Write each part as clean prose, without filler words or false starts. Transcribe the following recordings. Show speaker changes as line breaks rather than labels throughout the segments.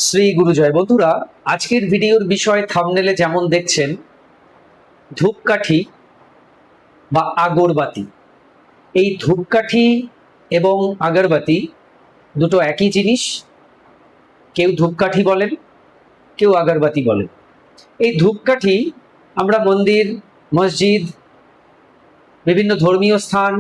শ্রী গুরুজয়। বন্ধুরা, আজকের ভিডিওর বিষয় থাম্বনেলে যেমন দেখছেন, ধূপকাঠি বা আগরবাতি। এই ধূপকাঠি এবং আগরবাতি দুটো একই জিনিস। কেউ ধূপকাঠি বলেন, কেউ আগরবাতি বলেন। এই ধূপকাঠি আমরা মন্দির, মসজিদ, বিভিন্ন ধর্মীয় স্থান,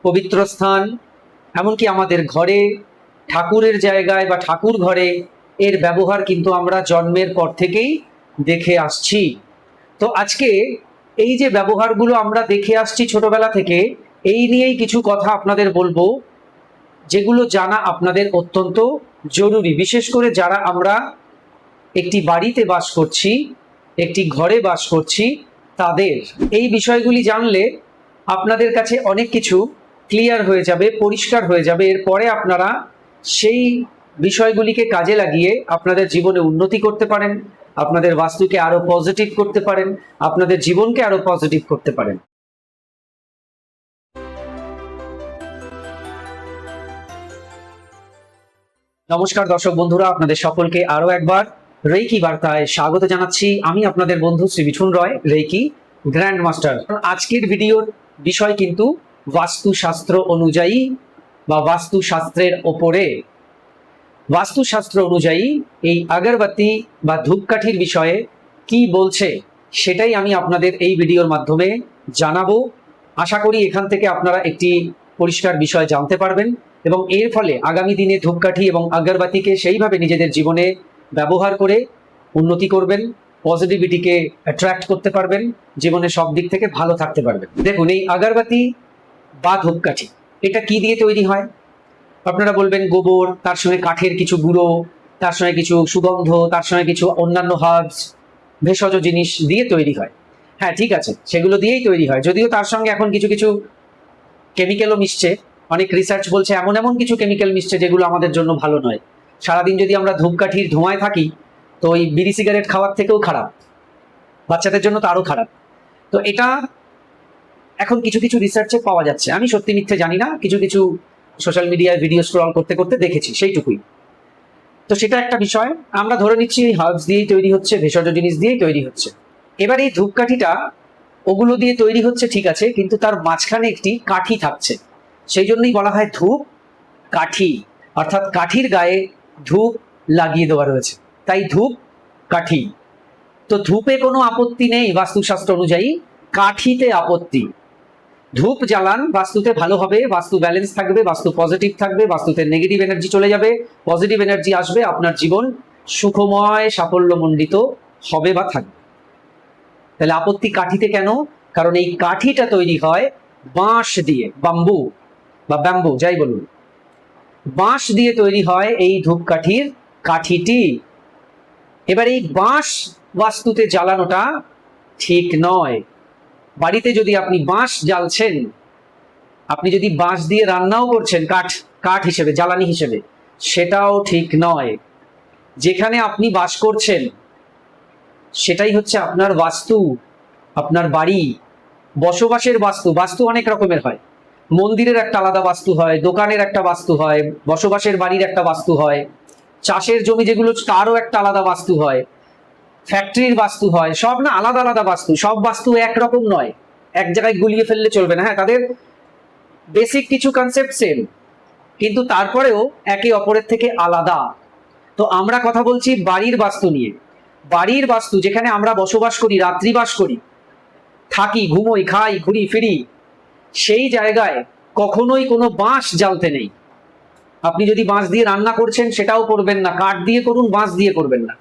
পবিত্র স্থান, এমনকি আমাদের ঘরে, ঠাকুরের জায়গায় বা ঠাকুর ঘরে এর ব্যবহার কিন্তু আমরা জন্মের পর থেকেই দেখে আসছি। তো আজকে এই যে ব্যবহারগুলো আমরা দেখে আসছি ছোটবেলা থেকে, এই নিয়েই কিছু কথা আপনাদের বলবো, যেগুলো জানা আপনাদের অত্যন্ত জরুরি। বিশেষ করে যারা আমরা একটি বাড়িতে বাস করছি, একটি ঘরে বাস করছি, তাদের এই বিষয়গুলি জানলে আপনাদের কাছে অনেক কিছু ক্লিয়ার হয়ে যাবে, পরিষ্কার হয়ে যাবে। এরপরে আপনারা সেই বিষয়গুলিকে কাজে লাগিয়ে আপনাদের জীবনে উন্নতি করতে পারেন, আপনাদের বাস্তুকে আরো পজিটিভ করতে পারেন, আপনাদের জীবনকে আরো পজিটিভ করতে পারেন। নমস্কার দর্শক বন্ধুরা, আপনাদের সকলকে আরো একবার রেইকি বার্তায় স্বাগত জানাচ্ছি। আমি আপনাদের বন্ধু শ্রী মিঠুন রয়, রেইকি গ্র্যান্ড মাস্টার। আজকের ভিডিওর বিষয় কিন্তু বাস্তুশাস্ত্র অনুযায়ী বা বাস্তুশাস্ত্রের ওপরে। বাস্তুশাস্ত্র অনুযায়ী এই আগরবাতি বা ধূপকাঠির বিষয়ে কি বলছে সেটাই আমি আপনাদের এই ভিডিওর মাধ্যমে জানাবো। আশা করি এখান থেকে আপনারা একটি পরিষ্কার বিষয় জানতে পারবেন এবং এর ফলে আগামী দিনে ধূপকাঠি এবং আগরবাতিকে সেইভাবে নিজেদের জীবনে ব্যবহার করে উন্নতি করবেন, পজিটিভিটিকে অ্যাট্রাক্ট করতে পারবেন, জীবনে সব দিক থেকে ভালো থাকতে পারবেন। দেখুন, এই আগরবাতি বা ধূপকাঠি এটা কি দিয়ে তৈরি হয়? আপনারা বলবেন গোবর, তার সঙ্গে কাঠের কিছু গুঁড়ো, তার সঙ্গে কিছু সুগন্ধ, তার সঙ্গে কিছু অন্যান্য হার্বস, ভেষজ জিনিস দিয়ে তৈরি হয়। হ্যাঁ, ঠিক আছে, সেগুলো দিয়েই তৈরি হয়, যদিও তার সঙ্গে এখন কিছু কিছু কেমিক্যালও মিশছে। অনেক রিসার্চ বলছে এমন এমন কিছু কেমিক্যাল মিশছে যেগুলো আমাদের জন্য ভালো নয়। সারাদিন যদি আমরা ধূপকাঠির ধোঁয়ায় থাকি, তো ওই বিড়ি সিগারেট খাওয়ার থেকেও খারাপ, বাচ্চাদের জন্য তো আরো খারাপ। তো এটা এখন কিছু কিছু রিসার্চে পাওয়া যাচ্ছে। আমি সত্যি মিথ্যে জানি না, কিছু কিছু সোশ্যাল মিডিয়ায় ভিডিও স্ক্রল করতে করতে দেখেছি, সেইটুকুই। তো সেটা একটা বিষয়। আমরা ধরে নিচ্ছি এই হার্বস দিয়েই তৈরি হচ্ছে, ভেষজ জিনিস দিয়েই তৈরি হচ্ছে। এবার এই ধূপকাঠিটা ওগুলো দিয়ে তৈরি হচ্ছে, ঠিক আছে, কিন্তু তার মাঝখানে একটি কাঠি থাকছে। সেই জন্যই বলা হয় ধূপ কাঠি, অর্থাৎ কাঠির গায়ে ধূপ লাগিয়ে দেওয়া রয়েছে, তাই ধূপ কাঠি। তো ধূপে কোনো আপত্তি নেই বাস্তুশাস্ত্র অনুযায়ী, কাঠিতে আপত্তি। ধূপ জ্বালান, বাস্তুতে ভালো হবে, বাস্তু ব্যালেন্স থাকবে, বাস্তু পজিটিভ থাকবে, বাস্তুতে নেগেটিভ এনার্জি চলে যাবে, পজিটিভ এনার্জি আসবে, আপনার জীবন সুখময় সাফল্যমণ্ডিত হবে বা থাকবে। তাহলে আপত্তি কাঠিতে কেন? কারণ এই কাঠিটা তৈরি হয় বাঁশ দিয়ে, বাম্বু বা ব্যাম্বু যাই বলুন, বাঁশ দিয়ে তৈরি হয় এই ধূপকাঠির কাঠিটি। এবার এই বাঁশ বাস্তুতে জ্বালানোটা ঠিক নয়। বাড়িতে যদি আপনি বাঁশ জ্বালছেন, আপনি যদি বাঁশ দিয়ে রান্নাও করছেন, কাঠ কাঠ হিসেবে, জ্বালানি হিসেবে, সেটাও ঠিক নয়। যেখানে আপনি বাস করছেন সেটাই হচ্ছে আপনার বাস্তু, আপনার বাড়ি, বসবাসের বাস্তু। বাস্তু অনেক রকমের হয়। মন্দিরের একটা আলাদা বাস্তু হয়, দোকানের একটা বাস্তু হয়, বসবাসের বাড়ির একটা বাস্তু হয়, চাষের জমি যেগুলো তারও একটা আলাদা বাস্তু হয়, ফ্যাক্টরির বাস্তু হয়, সব না আলাদা আলাদা বাস্তু। সব বাস্তু একরকম নয়, এক জায়গায় গুলিয়ে ফেললে চলবে না। হ্যাঁ, তাদের বেসিক কিছু কনসেপ্ট সেম, কিন্তু তারপরেও একে অপরের থেকে আলাদা। তো আমরা কথা বলছি বাড়ির বাস্তু নিয়ে। বাড়ির বাস্তু, যেখানে আমরা বসবাস করি, রাত্রিবাস করি, থাকি, ঘুমোই, খাই, ঘুরি ফিরি, সেই জায়গায় কখনোই কোনো বাঁশ জ্বালতে নেই। আপনি যদি বাঁশ দিয়ে রান্না করছেন সেটাও করবেন না, কাঠ দিয়ে করুন, বাঁশ দিয়ে করবেন না।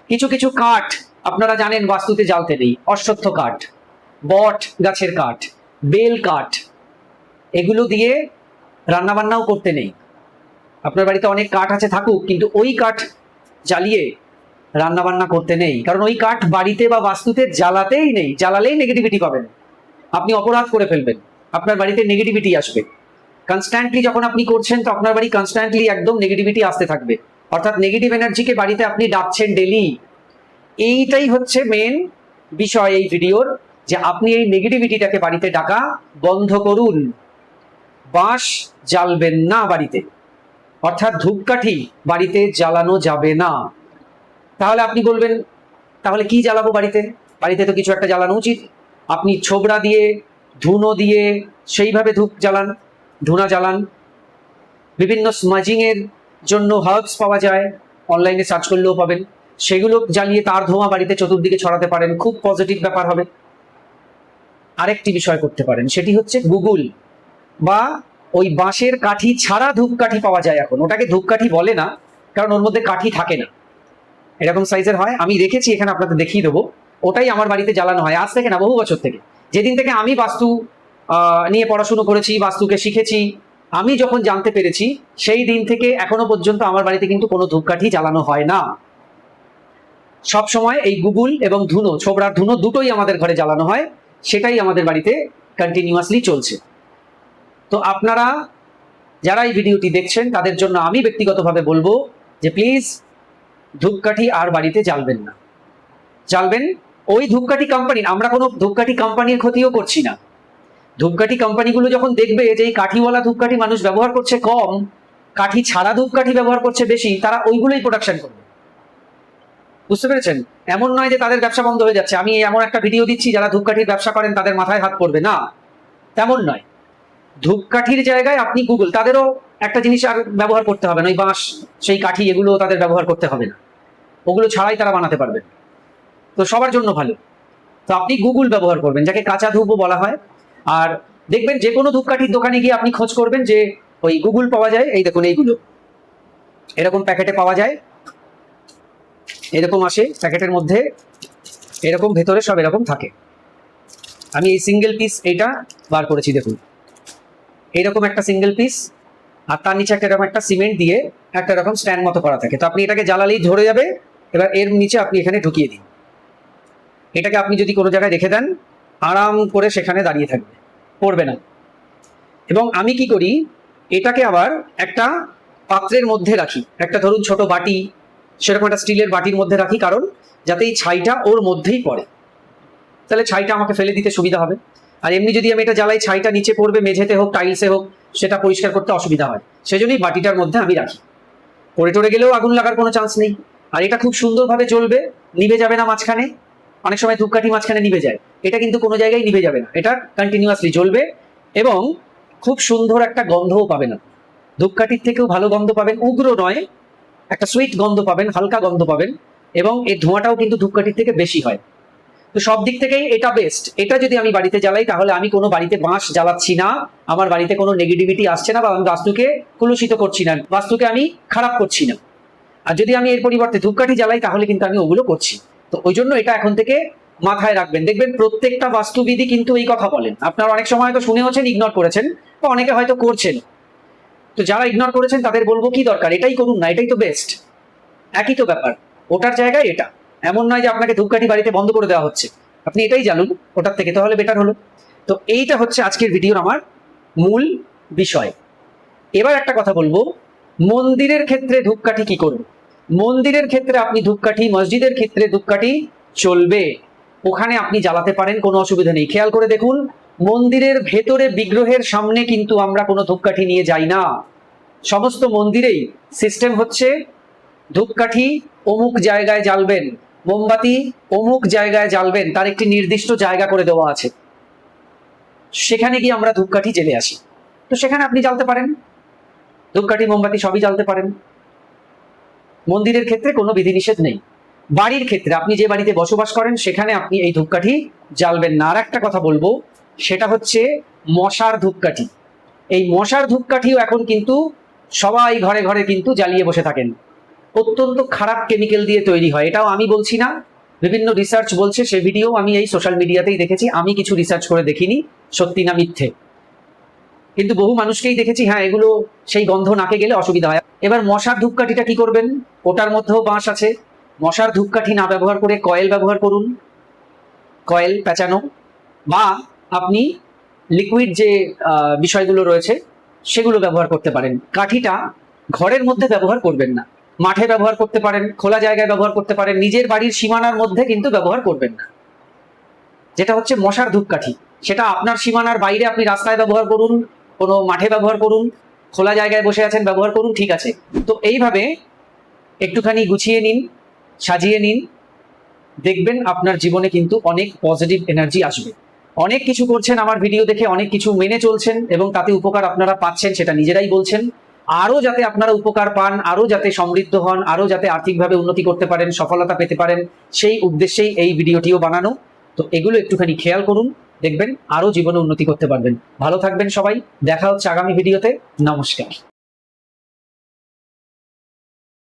কিছু কিছু কাঠ আপনারা জানেন বাস্তুতে জ্বালতে নেই, অশ্বত্থ কাঠ, বট গাছের কাঠ, বেল কাঠ, এগুলো দিয়ে রান্না বান্নাও করতে নেই। আপনার বাড়িতে অনেক কাঠ আছে, থাকুক, কিন্তু ওই কাঠ জ্বালিয়ে রান্না বান্না করতে নেই। কারণ ওই কাঠ বাড়িতে বা বাস্তুতে জ্বালাতেই নেই। জ্বালালেই নেগেটিভিটি পাবেন, আপনি অপরাধ করে ফেলবেন, আপনার বাড়িতে নেগেটিভিটি আসবে। কনস্ট্যান্টলি যখন আপনি করছেন, তো আপনার বাড়ি কনস্ট্যান্টলি একদম নেগেটিভিটি আসতে থাকবে, অর্থাৎ নেগেটিভ এনার্জিকে বাড়িতে আপনি ডাকছেন ডেলি। এইটাই হচ্ছে মেন বিষয় এই ভিডিওর, যে আপনি এই নেগেটিভিটিটাকে বাড়িতে ডাকা বন্ধ করুন। বাঁশ জ্বালবেন না বাড়িতে। অর্থাৎ ধূপকাঠি বাড়িতে জ্বালানো যাবে না। তাহলে আপনি বলবেন, তাহলে কি জ্বালাবো বাড়িতে? বাড়িতে তো কিছু একটা জ্বালানো উচিত। আপনি ছোবড়া দিয়ে, ধুনো দিয়ে সেইভাবে ধূপ জ্বালান, ধুনা জ্বালান। বিভিন্ন স্মাজিং এর জন্য হার্বস পাওয়া যায়, অনলাইনে সার্চ করলেও পাবেন। সেগুলো জ্বালিয়ে তার ধোঁয়া বাড়িতে চতুর্দিকে ছড়াতে পারেন, খুব পজিটিভ ব্যাপার হবে। আরেকটি বিষয় করতে পারেন, সেটি হচ্ছে গুগল বা ওই বাঁশের কাঠি ছাড়া ধূপকাঠি পাওয়া যায় এখন। ওটাকে ধূপকাঠি বলে না, কারণ ওর মধ্যে কাঠি থাকে না, এরকম সাইজের হয়। আমি রেখেছি এখানে, আপনাদের দেখিয়ে দেবো। ওটাই আমার বাড়িতে জ্বালানো হয় আজ থেকে না, বহু বছর থেকে। যেদিন থেকে আমি বাস্তু নিয়ে পড়াশুনো করেছি, বাস্তুকে শিখেছি, আমি যখন জানতে পেরেছি, সেই দিন থেকে এখনো পর্যন্ত আমার বাড়িতে কিন্তু কোনো ধূপকাঠি জ্বালানো হয় না। সব সময় এই গুগল এবং ধুনো, ছোবড়ার ধুনো দুটোই আমাদের ঘরে জ্বালানো হয়, সেটাই আমাদের বাড়িতে কন্টিনিউয়াসলি চলছে। তো আপনারা যারা এই ভিডিওটি দেখছেন তাদের জন্য আমি ব্যক্তিগতভাবে বলবো যে প্লিজ ধূপকাঠি আর বাড়িতে জ্বালবেন না। জ্বালবেন ওই ধূপকাঠি কোম্পানি, আমরা কোনো ধূপকাঠি কোম্পানির ক্ষতিও করছি না। ধূপকাঠি কোম্পানিগুলো যখন দেখবে যে এই কাঠিওয়ালা ধূপকাঠি মানুষ ব্যবহার করছে কম, কাঠি ছাড়া ধূপকাঠি ব্যবহার করছে বেশি, তারা ওইগুলোই প্রোডাকশন করবে। বুঝতে পেরেছেন? এমন নয় যে তাদের ব্যবসা বন্ধ হয়ে যাচ্ছে। আমি এমন একটা ভিডিও দিচ্ছি, যারা ধূপকাঠির ব্যবসা করেন তাদের মাথায় হাত পড়বে না, তেমন নয়। ধূপকাঠির জায়গায় আপনি গুগল, তাদেরও একটা জিনিস আর ব্যবহার করতে হবে না, ওই বাঁশ, সেই কাঠি, এগুলো তাদের ব্যবহার করতে হবে না, ওগুলো ছাড়াই তারা বানাতে পারবে। তো সবার জন্য ভালো। তো আপনি গুগল ব্যবহার করবেন, যাকে কাঁচা ধূপও বলা হয়। আর দেখবেন যে কোনো ধূপকাঠির দোকানে গিয়ে আপনি খোঁজ করবেন যে ওই গুগল পাওয়া যায়। এই দেখুন, এইগুলো এরকম প্যাকেটে পাওয়া যায়, এরকম আসে প্যাকেটের মধ্যে, এরকম ভেতরে সব এরকম থাকে। আমি এই সিঙ্গেল পিস এইটা বার করেছি, দেখুন এইরকম একটা সিঙ্গেল পিস, আর তার নিচে একটা এরকম একটা সিমেন্ট দিয়ে একটা এরকম স্ট্যান্ড মতো করা থাকে। তো আপনি এটাকে জ্বালালেই ধরে যাবে। এবার এর নিচে আপনি এখানে ঢুকিয়ে দিন। এটাকে আপনি যদি কোনো জায়গায় রেখে দেন, আরাম করে সেখানে দাঁড়িয়ে থাকবে, পড়বে না। এবং আমি কি করি, এটাকে আবার একটা পাত্রের মধ্যে রাখি, একটা ধরুন ছোট বাটি, সেরকম একটা স্টিলের বাটির মধ্যে রাখি, কারণ যাতে এই ছাইটা ওর মধ্যেই পড়ে, তাহলে ছাইটা আমাকে ফেলে দিতে সুবিধা হবে। আর এমনি যদি আমি এটা জ্বালাই, ছাইটা নিচে পড়বে, মেঝেতে হোক টাইলসে হোক, সেটা পরিষ্কার করতে অসুবিধা হয়। সেজন্যই বাটিটার মধ্যে আমি রাখি। পড়ে টরে গেলেও আগুন লাগার কোনো চান্স নেই। আর এটা খুব সুন্দরভাবে জ্বলবে, নিভে যাবে না মাঝখানে। অনেক সময় ধূপকাঠি মাঝখানে নিভে যায়, এটা কিন্তু কোনো জায়গায় নিভে যাবে না, এটা কন্টিনিউয়াসলি জ্বলবে এবং খুব সুন্দর একটা গন্ধও পাবেন। ধূপকাঠির থেকেও ভালো গন্ধ পাবেন, উগ্র নয়, একটা সুইট গন্ধ পাবেন, হালকা গন্ধ পাবেন, এবং এর ধোঁয়াটাও কিন্তু ধূপকাঠির থেকে বেশি হয়। তো সব দিক থেকেই এটা বেস্ট। এটা যদি আমি বাড়িতে জ্বালাই, তাহলে আমি কোনো বাড়িতে বাঁশ জ্বালাচ্ছি না, আমার বাড়িতে কোনো নেগেটিভিটি আসছে না, বা আমি বাস্তুকে কলুষিত করছি না, বাস্তুকে আমি খারাপ করছি না। আর যদি আমি এর পরিবর্তে ধূপকাঠি জ্বালাই, তাহলে কিন্তু আমি ওগুলো করছি। তো ওই জন্য এটা এখন থেকে মাথায় রাখবেন। দেখবেন প্রত্যেকটা বাস্তুবিধি কিন্তু এই কথা বলেন। আপনারা অনেক সময় হয়তো শুনেওছেন, ইগনোর করেছেন, বা অনেকে হয়তো করছেন। তো যারা ইগনোর করেছেন তাদের বলবো, কি দরকার, এটাই করুন না, এটাই তো বেস্ট। একই তো ব্যাপার, ওটার জায়গায় এটা। এমন নয় যে আপনাকে ধূপকাঠি বাড়িতে বন্ধ করে দেওয়া হচ্ছে, আপনি এটাই জানুন ওটার থেকে, তাহলে বেটার হলো। তো এইটা হচ্ছে আজকের ভিডিওর আমার মূল বিষয়। এবার একটা কথা বলবো, মন্দিরের ক্ষেত্রে ধূপকাঠি কি করব। মন্দিরের ক্ষেত্রে আপনি ধূপকাঠি, মসজিদের ক্ষেত্রে ধূপকাঠি চলবে, ওখানে আপনি জ্বালাতে পারেন, কোনো অসুবিধা নেই। খেয়াল করে দেখুন, মন্দিরের ভেতরে বিগ্রহের সামনে কিন্তু আমরা কোনো ধূপকাঠি নিয়ে যাই না। সমস্ত মন্দিরেই সিস্টেম হচ্ছে ধূপকাঠি অমুক জায়গায় জ্বালবেন, মোমবাতি অমুক জায়গায় জ্বালবেন, তার একটি নির্দিষ্ট জায়গা করে দেওয়া আছে, সেখানে গিয়ে আমরা ধূপকাঠি জ্বেলে আসি। তো সেখানে আপনি জ্বালতে পারেন, ধূপকাঠি মোমবাতি সবই জ্বালতে পারেন। মন্দিরের ক্ষেত্রে কোনো বিধিনিষেধ নেই। বাড়ির ক্ষেত্রে, আপনি যে বাড়িতে বসবাস করেন সেখানে আপনি এই ধূপকাঠি জ্বালবেন না। আর একটা কথা বলবো, সেটা হচ্ছে মশার ধূপকাঠি। এই মশার ধূপকাঠিও এখন কিন্তু সবাই ঘরে ঘরে কিন্তু জ্বালিয়ে বসে থাকেন। অত্যন্ত খারাপ কেমিক্যাল দিয়ে তৈরি হয়, এটাও আমি বলছি না, বিভিন্ন রিসার্চ বলছে, সে ভিডিও আমি এই সোশ্যাল মিডিয়াতেই দেখেছি। আমি কিছু রিসার্চ করে দেখিনি সত্যি না মিথ্যে, কিন্তু বহু মানুষকেই দেখেছি, হ্যাঁ এগুলো সেই গন্ধ নাকে গেলে অসুবিধা হয়। এবার মশার ধূপকাঠিটা কি করবেন, ওটার মধ্যেও বাঁশ আছে। মশার ধূপকাঠি না ব্যবহার করে কয়েল ব্যবহার করুন, কয়েল পেঁচানো, বা আপনি লিকুইড যে বিষয়গুলো রয়েছে সেগুলো ব্যবহার করতে পারেন। কাঠিটা ঘরের মধ্যে ব্যবহার করবেন না, মাঠে ব্যবহার করতে পারেন, খোলা জায়গায় ব্যবহার করতে পারেন, নিজের বাড়ির সীমানার মধ্যে কিন্তু ব্যবহার করবেন না। যেটা হচ্ছে মশার ধূপকাঠি, সেটা আপনার সীমানার বাইরে আপনি রাস্তায় ব্যবহার করুন, কোনো মাঠে ব্যবহার করুন, খোলা জায়গায় বসে আছেন, ব্যবহার করুন, ঠিক আছে। তো এইভাবে একটুখানি গুছিয়ে নিন, সাজিয়ে নিন, দেখবেন আপনার জীবনে কিন্তু অনেক পজিটিভ এনার্জি আসবে। অনেক কিছু করছেন আমার ভিডিও দেখে, অনেক কিছু মেনে চলছেন এবং তাতে উপকার আপনারা পাচ্ছেন, সেটা নিজেরাই বলছেন। আরো যাতে আপনারা উপকার পান, আরো যাতে সমৃদ্ধ হন, আরো যাতে আর্থিকভাবে উন্নতি করতে পারেন, সফলতা পেতে পারেন, সেই উদ্দেশ্যেই এই ভিডিওটিও বানানো। তো এগুলো একটুখানি খেয়াল করুন, দেখবেন আরো জীবনে উন্নতি করতে পারবেন। ভালো থাকবেন সবাই, দেখা হচ্ছে আগামী ভিডিওতে। নমস্কার।